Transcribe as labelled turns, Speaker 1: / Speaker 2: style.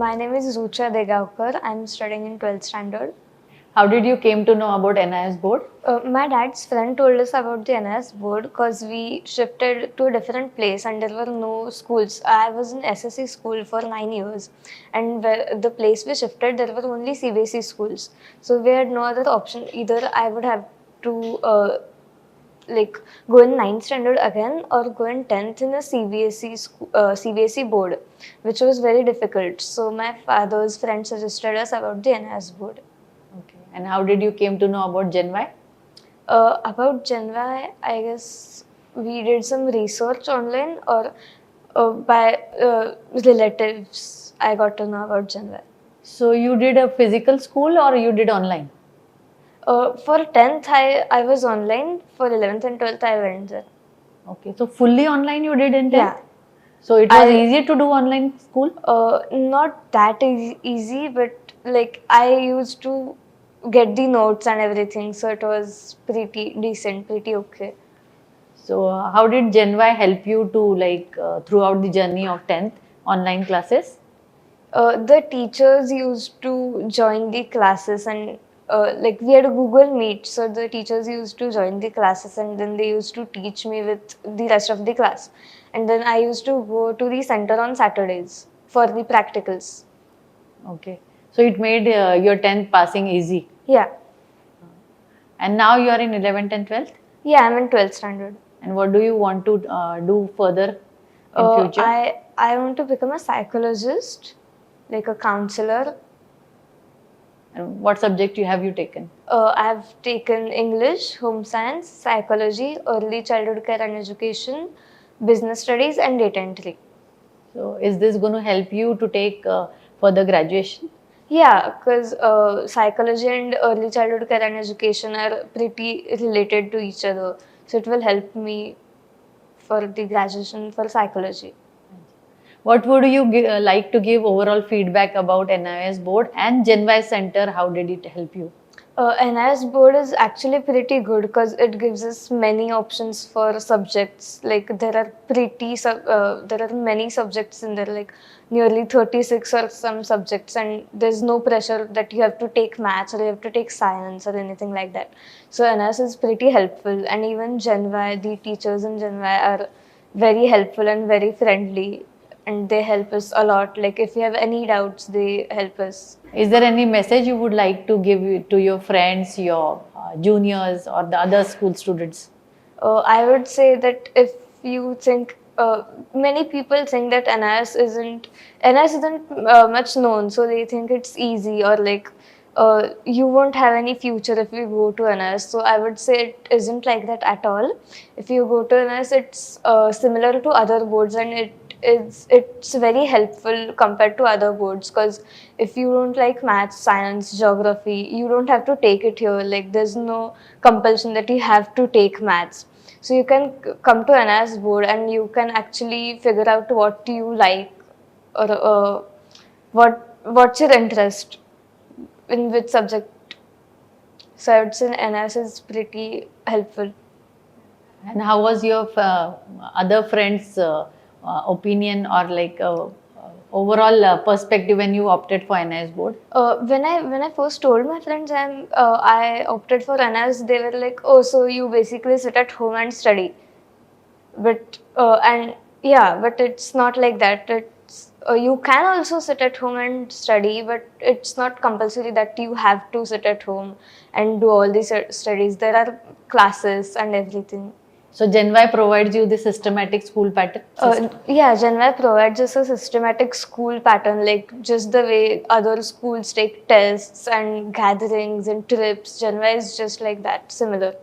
Speaker 1: My name is Rucha Degaukar. I'm studying in 12th standard.
Speaker 2: How did you came to know about NIS board?
Speaker 1: My dad's friend told us about the NIS board because we shifted to a different place and there were no schools. I was in SSC school for 9 years, and the place we shifted, there were only CBSE schools. So we had no other option. Either I would have to like go in 9th standard again or go in 10th in a CBSE board, which was very difficult. So my father's friend suggested us about the NIS board.
Speaker 2: Okay. And how did you came to know about Gen Y?
Speaker 1: About Gen Y, I guess we did some research online or by relatives. I got to know about Gen Y.
Speaker 2: So you did a physical school or you did online?
Speaker 1: For 10th, I was online. For 11th and 12th, I went there.
Speaker 2: Okay. So fully online you did in 10th?
Speaker 1: Yeah.
Speaker 2: So it was easy to do online school?
Speaker 1: Not that easy, but like I used to get the notes and everything, so it was pretty decent, pretty okay.
Speaker 2: So how did Gen Y help you to throughout the journey of 10th online classes?
Speaker 1: The teachers used to join the classes and like we had a Google Meet, so the teachers used to join the classes and then they used to teach me with the rest of the class. And then I used to go to the center on Saturdays for the practicals.
Speaker 2: Okay. So it made your 10th passing easy.
Speaker 1: Yeah.
Speaker 2: And now you are in 11th and 12th?
Speaker 1: Yeah, I'm in 12th standard.
Speaker 2: And what do you want to do further in future?
Speaker 1: I want to become a psychologist, like a counselor.
Speaker 2: And what subject have you taken?
Speaker 1: I've taken English, home science, psychology, early childhood care and education, business studies, and data entry.
Speaker 2: So is this going to help you to take further graduation?
Speaker 1: Yeah, because psychology and early childhood care and education are pretty related to each other. So it will help me for the graduation for psychology.
Speaker 2: What would you like to give overall feedback about NIS board and Gen Y Center? How did it help you?
Speaker 1: NIS board is actually pretty good because it gives us many options for subjects. Like there are many subjects in there, like nearly 36 or some subjects, and there's no pressure that you have to take maths or you have to take science or anything like that. So NIS is pretty helpful, and even Gen Y, the teachers in Gen Y are very helpful and very friendly. And they help us a lot. Like if you have any doubts, they help us.
Speaker 2: Is there any message you would like to give to your friends, your juniors or the other school students?
Speaker 1: I would say that if you think, many people think that NIS isn't much known, so they think it's easy or like you won't have any future if you go to NIS. So I would say it isn't like that at all. If you go to NIS, it's similar to other boards and it's very helpful compared to other boards because if you don't like maths, science, geography, you don't have to take it here. Like there's no compulsion that you have to take maths. So you can come to NIS board and you can actually figure out what you like or what's your interest in which subject. So I would say NIS is pretty helpful.
Speaker 2: And how was your other friends' opinion or overall perspective when you opted for NIS board?
Speaker 1: When I first told my friends I opted for NIS, they were like, "Oh, so you basically sit at home and study." But but it's not like that. It's you can also sit at home and study, but it's not compulsory that you have to sit at home and do all these studies. There are classes and everything.
Speaker 2: So Gen Y provides you the systematic school pattern?
Speaker 1: Yeah, Gen Y provides us a systematic school pattern, like just the way other schools take tests and gatherings and trips. Gen Y is just like that, similar.